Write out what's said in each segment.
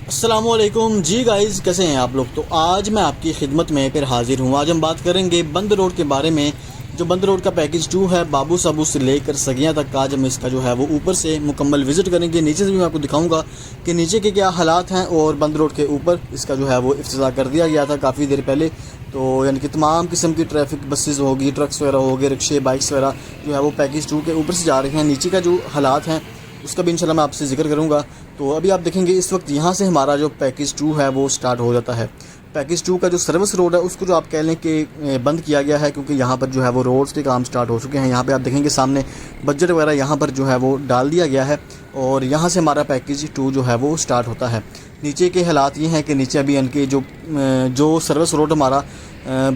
अस्सलामुअलैकुम जी गाइस, कैसे हैं आप लोग। तो आज मैं आपकी खिदमत में फिर हाजिर हूँ। आज हम बात करेंगे बंद रोड के बारे में। जो बंद रोड का पैकेज 2 है, बाबू साबू से लेकर सगियाँ तक, आज हम इसका जो है वो ऊपर से मुकम्मल विज़िट करेंगे। नीचे से भी मैं आपको दिखाऊंगा कि नीचे के क्या हालात हैं। और बंद रोड के ऊपर इसका जो है वो इफ्तिताह कर दिया गया था काफ़ी देर पहले। तो यानी कि तमाम किस्म की ट्रैफिक, बसेस होगी, ट्रक्स वगैरह हो गए, रिक्शे, बाइक्स वगैरह जो है वो पैकेज 2 के ऊपर से जा रहे हैं। नीचे का जो हालात हैं उसका भी इंशाल्लाह मैं आपसे ज़िक्र करूँगा। तो अभी आप देखेंगे इस वक्त यहाँ से हमारा जो पैकेज 2 है वो स्टार्ट हो जाता है। पैकेज 2 का जो सर्विस रोड है उसको जो आप कह लें कि बंद किया गया है, क्योंकि यहाँ पर जो है वो रोड्स के काम स्टार्ट हो चुके हैं। यहाँ पे आप देखेंगे सामने बजट वगैरह यहाँ पर जो है वो डाल दिया गया है और यहाँ से हमारा पैकेज 2 जो है वो स्टार्ट होता है। नीचे के हालात ये हैं कि नीचे अभी इनके जो सर्विस रोड हमारा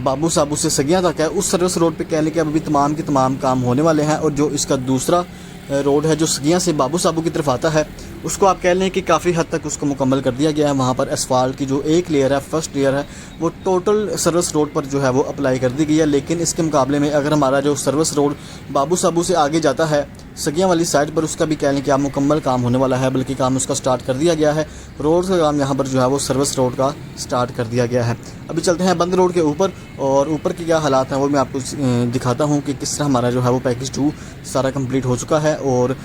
बाबू साबू से सगियाँ तक है, उस सर्विस रोड पे कह लें कि अभी तमाम के तमाम काम होने वाले हैं। और जो इसका दूसरा रोड है जो सगियाँ से बाबू साबू की तरफ आता है, उसको आप कह लें कि काफ़ी हद तक उसको मुकम्मल कर दिया गया है। वहाँ पर एसफाल्ट की जो एक लेयर है, फर्स्ट लेयर है, वो टोटल सर्विस रोड पर जो है वो अप्लाई कर दी गई है। लेकिन इसके मुकाबले में अगर हमारा जो सर्विस रोड बाबू साबू से आगे जाता है सगियाँ वाली साइड पर, उसका भी कह लें कि आप मुकम्मल काम होने वाला है, बल्कि काम उसका स्टार्ट कर दिया गया है। रोड का काम यहाँ पर जो है वो सर्विस रोड का स्टार्ट कर दिया गया है। अभी चलते हैं बंद रोड के ऊपर और ऊपर के क्या हालात हैं वो मैं आपको दिखाता हूँ कि किस तरह हमारा जो है वो पैकेज 2 सारा कंप्लीट हो चुका है और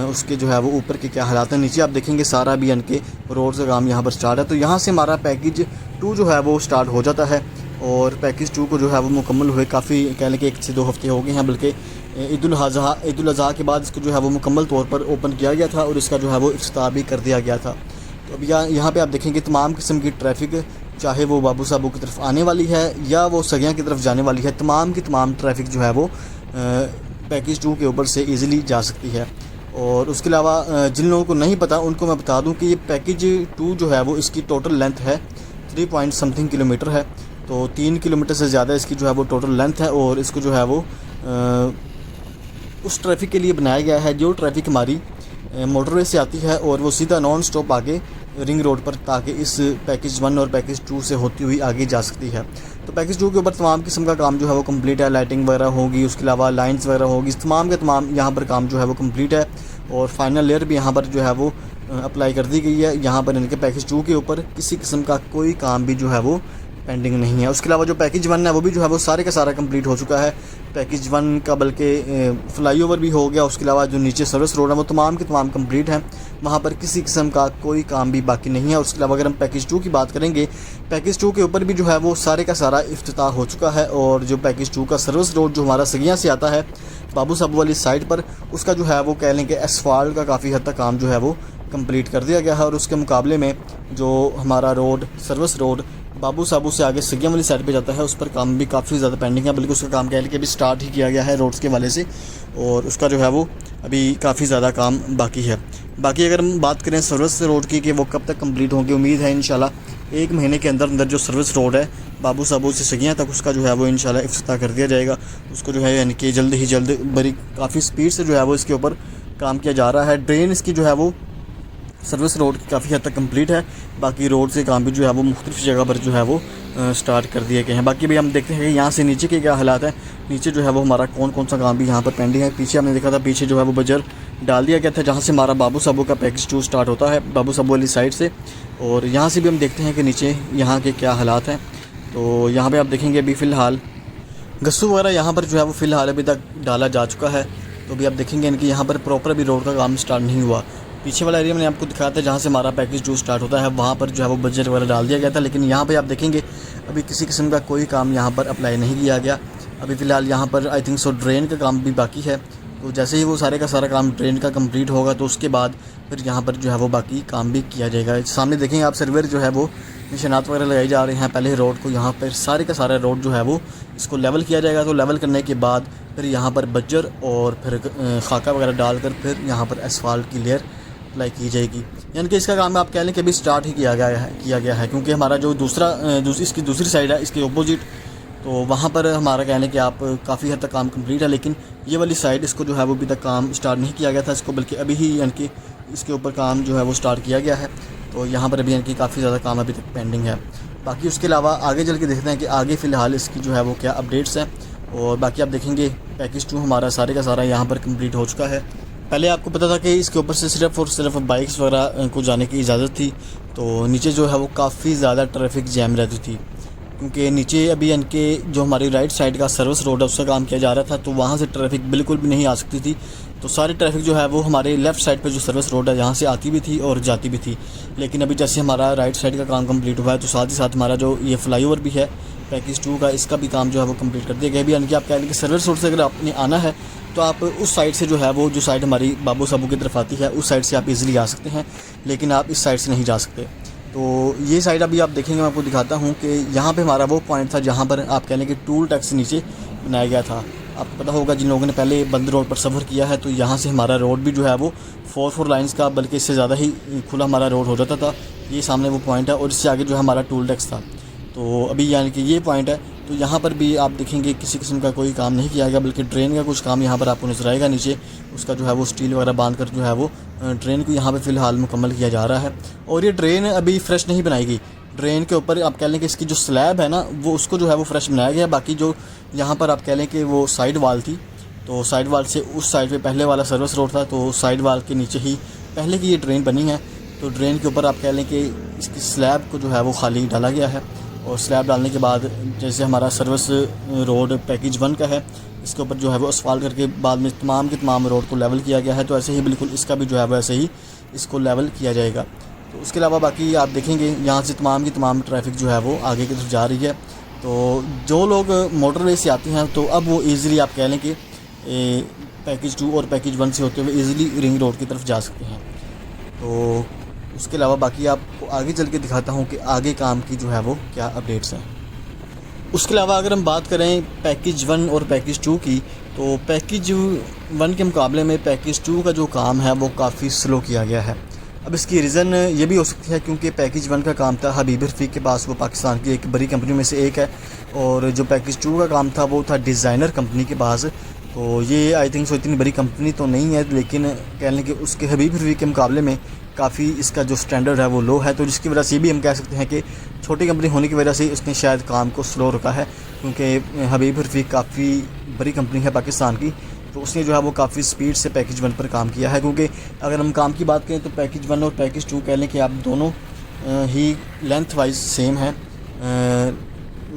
उसके जो है वो ऊपर के क्या हालात हैं। नीचे आप देखेंगे सारा भी इनके रोड का काम यहाँ पर स्टार्ट है। तो यहाँ से हमारा पैकेज 2 जो है वो स्टार्ट हो जाता है और पैकेज 2 को जो है वो मुकम्मल हुए काफ़ी कह लें कि 1 से 2 हफ्ते हो गए हैं, बल्कि ईद उल अज़हा के बाद इसको जो है वो मुकम्मल तौर पर ओपन किया गया था और इसका जो है वो इफ्तिताह भी कर दिया गया था। तो अब यहाँ पे आप देखेंगे तमाम किस्म की ट्रैफिक, चाहे वो बाबू साबू की तरफ आने वाली है या वो सगियाँ की तरफ जाने वाली है, तमाम की तमाम ट्रैफिक जो है वो पैकेज 2 के ऊपर से ईज़िली जा सकती है। और उसके अलावा जिन लोगों को नहीं पता उनको मैं बता दूं कि ये पैकेज 2 जो है वो इसकी टोटल लेंथ है 3 पॉइंट समथिंग किलोमीटर है। तो 3 किलोमीटर से ज़्यादा इसकी जो है वो टोटल लेंथ है और इसको जो है वो उस ट्रैफिक के लिए बनाया गया है जो ट्रैफिक हमारी मोटरवे से आती है और वो सीधा नॉन स्टॉप आगे रिंग रोड पर, ताकि इस पैकेज 1 और पैकेज 2 से होती हुई आगे जा सकती है। तो पैकेज 2 के ऊपर तमाम किस्म का काम जो है वो कंप्लीट है। लाइटिंग वगैरह होगी, उसके अलावा लाइंस वगैरह होगी, तमाम के तमाम यहाँ पर काम जो है वो कंप्लीट है। और फाइनल लेयर भी यहाँ पर जो है वो अप्लाई कर दी गई है। यहाँ पर इनके पैकेज 2 के ऊपर किसी किस्म का कोई काम भी जो है वो पेंडिंग नहीं है। उसके अलावा जो पैकेज 1 है वो भी जो है वो सारे का सारा कंप्लीट हो चुका है। पैकेज 1 का बल्कि फ्लाईओवर भी हो गया। उसके अलावा जो नीचे सर्विस रोड है वो तमाम के तमाम कंप्लीट हैं, वहाँ पर किसी किस्म का कोई काम भी बाकी नहीं है। उसके अलावा अगर हम पैकेज 2 की बात करेंगे, पैकेज 2 के ऊपर भी जो है वो सारे का सारा इफ्तिताह हो चुका है। और जो पैकेज 2 का सर्विस रोड जो हमारा सगियाँ से आता है बाबू साबू वाली साइड पर, उसका जो है वो कह लें कि एसफाल्ट का काफ़ी हद तक काम जो है वो कंप्लीट कर दिया गया है। और उसके मुकाबले में जो हमारा रोड सर्विस रोड बाबू साबू से आगे सगियाँ वाली साइड पे जाता है, उस पर काम भी काफ़ी ज़्यादा पेंडिंग है, बल्कि उसका काम कह लें कि अभी स्टार्ट ही किया गया है रोड्स के वाले से और उसका जो है वो अभी काफ़ी ज़्यादा काम बाकी है। बाकी अगर हम बात करें सर्विस रोड की कि वो कब तक कंप्लीट होगी, उम्मीद है इंशाल्लाह 1 महीने के अंदर अंदर जो सर्विस रोड है बाबू साबू से सगियाँ तक, उसका जो है वो इंशाल्लाह इफ्तिताह कर दिया जाएगा। उसको जो है यानी कि जल्द ही जल्द बड़ी काफ़ी स्पीड से जो है वो इसके ऊपर काम किया जा रहा है। ड्रेन इसकी जो है वो सर्विस रोड की काफ़ी हद तक कंप्लीट है। बाकी रोड से काम भी जो है वो मुख्तलिफ जगह पर जो है वो स्टार्ट कर दिए गए हैं। बाकी भी हम देखते हैं कि यहाँ से नीचे के क्या हालात हैं। नीचे जो है वो हमारा कौन कौन सा काम भी यहाँ पर पेंडिंग है। पीछे हमने देखा था, पीछे जो है वो बजर डाल दिया गया था जहाँ से हमारा बाबू साबू का पैकेज 2 स्टार्ट होता है, बाबू साबू वाली साइड से। और यहाँ से भी हम देखते हैं कि नीचे यहाँ के क्या हालात हैं। तो यहाँ पर आप देखेंगे अभी फ़िलहाल गस्सू वगैरह यहाँ पर जो है वो फ़िलहाल अभी तक डाला जा चुका है। तो अभी आप देखेंगे इनकी यहाँ पर प्रॉपर अभी रोड का काम स्टार्ट नहीं हुआ। पीछे वाला एरिया मैंने आपको दिखाया था जहाँ से हमारा पैकेज 2 स्टार्ट होता है, वहाँ पर जो है वो बजट वगैरह डाल दिया गया था। लेकिन यहाँ पे आप देखेंगे अभी किसी किस्म का कोई काम यहाँ पर अप्लाई नहीं किया गया। अभी फ़िलहाल यहाँ पर आई थिंक सो ड्रेन का काम भी बाकी है। तो जैसे ही वो सारे का सारा काम ड्रेन का कंप्लीट होगा तो उसके बाद फिर यहाँ पर जो है वो बाकी काम भी किया जाएगा। सामने देखेंगे आप सर्वेयर जो है वो निशानात वगैरह लगाए जा रहे हैं। पहले रोड को यहाँ पर सारे का सारा रोड जो है वो इसको लेवल किया जाएगा। तो लेवल करने के बाद फिर यहाँ पर बज्जर और फिर खाका वगैरह डालकर फिर यहाँ पर एसफाल्ट की लेयर अप्लाई की जाएगी। यानी कि इसका काम आप कह लें कि अभी स्टार्ट ही किया गया है क्योंकि हमारा जो इसकी दूसरी साइड है, इसके ऑपोजिट, तो वहाँ पर हमारा कह लें कि आप काफ़ी हद तक काम कंप्लीट है। लेकिन ये वाली साइड इसको जो है वो अभी तक काम स्टार्ट नहीं किया गया था इसको, बल्कि अभी ही यानी कि इसके ऊपर काम जो है वो स्टार्ट किया गया है। तो यहाँ पर अभी यानी कि काफ़ी ज़्यादा काम अभी तक पेंडिंग है। बाकी उसके अलावा आगे चल के देखते हैं कि आगे फ़िलहाल इसकी जो है वो क्या अपडेट्स हैं। और बाकी आप देखेंगे पैकेज 2 हमारा सारे का सारा यहाँ पर कंप्लीट हो चुका है। पहले आपको पता था कि इसके ऊपर से सिर्फ़ और सिर्फ बाइक्स वगैरह को जाने की इजाज़त थी, तो नीचे जो है वो काफ़ी ज़्यादा ट्रैफिक जैम रहती थी, क्योंकि नीचे अभी इनके जो हमारी राइट साइड का सर्विस रोड है उसका काम किया जा रहा था, तो वहाँ से ट्रैफिक बिल्कुल भी नहीं आ सकती थी। तो सारी ट्रैफिक जो है वो हमारे लेफ़्ट साइड पे जो सर्विस रोड है यहाँ से आती भी थी और जाती भी थी। लेकिन अभी जैसे हमारा राइट साइड का काम कंप्लीट हुआ है, तो साथ ही साथ हमारा जो ये फ्लाईओवर भी है पैकेज 2 का, इसका भी काम जो है वो कंप्लीट कर दिया गया। भी यानी कि आप कह लें कि सर्विस रोड से अगर आपने आना है तो आप उस साइड से जो है वो जो साइड हमारी बाबू साबू की तरफ आती है उस साइड से आप इजीली आ सकते हैं, लेकिन आप इस साइड से नहीं जा सकते। तो ये साइड अभी आप देखेंगे, मैं आपको दिखाता हूँ कि यहाँ पे हमारा वो पॉइंट था जहाँ पर आप कह लें कि टूल टैक्स नीचे बनाया गया था। आपको पता होगा जिन लोगों ने पहले बंद रोड पर सफ़र किया है, तो यहाँ से हमारा रोड भी जो है वो 4 लाइन्स का, बल्कि इससे ज़्यादा ही खुला हमारा रोड हो जाता था। ये सामने वो पॉइंट है और इससे आगे जो है हमारा टूल टैक्स था। तो अभी यानी कि ये पॉइंट है, तो यहाँ पर भी आप देखेंगे किसी किस्म का कोई काम नहीं किया गया, बल्कि ड्रेन का कुछ काम यहाँ पर आपको नजर आएगा। नीचे उसका जो है वो स्टील वगैरह बांध कर जो है वो ड्रेन को यहाँ पे फ़िलहाल मुकम्मल किया जा रहा है। और ये ड्रेन अभी फ्रेश नहीं बनाई गई, ड्रेन के ऊपर आप कह लें कि इसकी जो स्लैब है ना वो उसको जो है वो फ्रेश बनाया गया। बाकी जो यहाँ पर आप कह लें कि वो साइड वाल थी, तो साइड वाल से उस साइड पे पहले वाला सर्विस रोड था, तो साइड वाल के नीचे ही पहले की ये ड्रेन बनी है। तो ड्रेन के ऊपर आप कह लें कि इसकी स्लैब को जो है वो खाली डाला गया है, और स्लैब डालने के बाद जैसे हमारा सर्विस रोड पैकेज 1 का है, इसके ऊपर जो है वो असफाल्ट करके बाद में तमाम के तमाम रोड को लेवल किया गया है। तो ऐसे ही बिल्कुल इसका भी जो है वो ऐसे ही इसको लेवल किया जाएगा। तो उसके अलावा बाकी आप देखेंगे यहाँ से तमाम की तमाम ट्रैफिक जो है वो आगे की तरफ जा रही है। तो जो लोग मोटरवे से आते हैं तो अब वो ईज़िली आप कह लें कि पैकेज 2 और पैकेज 1 से होते हुए ईज़िली रिंग रोड की तरफ जा सकते हैं। तो उसके अलावा बाकी आपको आगे चल के दिखाता हूँ कि आगे काम की जो है वो क्या अपडेट्स हैं। उसके अलावा अगर हम बात करें पैकेज 1 और पैकेज 2 की, तो पैकेज 1 के मुकाबले में पैकेज 2 का जो काम है वो काफ़ी स्लो किया गया है। अब इसकी रीज़न ये भी हो सकती है क्योंकि पैकेज 1 का काम था हबीब रफ़ीक के पास, वो पाकिस्तान की एक बड़ी कंपनी में से एक है, और जो पैकेज 2 का काम था वो था डिज़ाइनर कंपनी के पास। तो ये आई थिंक सो इतनी बड़ी कंपनी तो नहीं है, लेकिन कह लें कि उसके हबीब रफ़ीक के मुकाबले में काफ़ी इसका जो स्टैंडर्ड है वो लो है। तो जिसकी वजह से भी हम कह सकते हैं कि छोटी कंपनी होने की वजह से उसने शायद काम को स्लो रखा है, क्योंकि हबीब रफ़ीक काफ़ी बड़ी कंपनी है पाकिस्तान की, तो उसने जो है वो काफ़ी स्पीड से पैकेज 1 पर काम किया है। क्योंकि अगर हम काम की बात करें तो पैकेज 1 और पैकेज 2 कह लें कि आप दोनों ही लेंथ वाइज सेम है।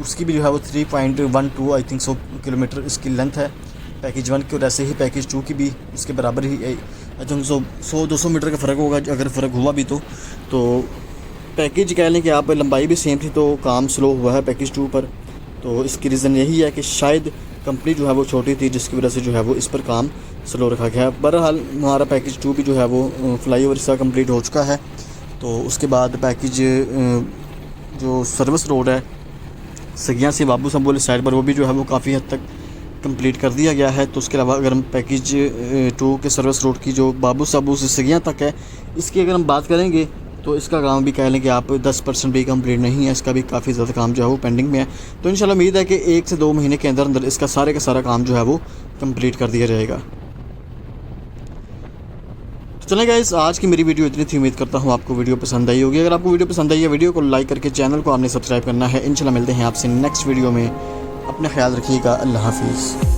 उसकी भी जो है वो 3.12 आई थिंक सो किलोमीटर इसकी लेंथ है पैकेज 1 की, और ऐसे ही पैकेज 2 की भी उसके बराबर ही आई थिंक 100-200 मीटर का फ़र्क होगा, अगर फ़र्क हुआ भी तो पैकेज कह लें कि आप लंबाई भी सेम थी, तो काम स्लो हुआ है पैकेज 2 पर। तो इसकी रीज़न यही है कि शायद कंपनी जो है वो छोटी थी, जिसकी वजह से जो है वो इस पर काम स्लो रखा गया है। बहरहाल हमारा पैकेज 2 भी जो है वो फ्लाईओवर इसका कंप्लीट हो चुका है। तो उसके बाद पैकेज जो सर्विस रोड है सगियां से बाबू साबू वाली साइड पर, वो भी जो है वो काफ़ी हद तक कंप्लीट कर दिया गया है। तो उसके अलावा अगर हम पैकेज 2 के सर्विस रोड की जो बाबू साबू से सगियां तक है, इसकी अगर हम बात करेंगे तो इसका काम भी कह लें कि आप 10% भी कंप्लीट नहीं है, इसका भी काफ़ी ज़्यादा काम जो है वो पेंडिंग में है। तो इंशाल्लाह उम्मीद है कि 1 से 2 महीने के अंदर अंदर इसका सारे का सारा काम जो है वो कंप्लीट कर दिया जाएगा। तो चलें गाइस, आज की मेरी वीडियो इतनी थी। उम्मीद करता हूँ आपको वीडियो पसंद आई होगी। अगर आपको वीडियो पसंद आई है, वीडियो को लाइक करके चैनल को आपने सब्सक्राइब करना है। इंशाल्लाह मिलते हैं आपसे नेक्स्ट वीडियो में। अपना ख्याल रखिएगा। अल्लाह हाफिज़।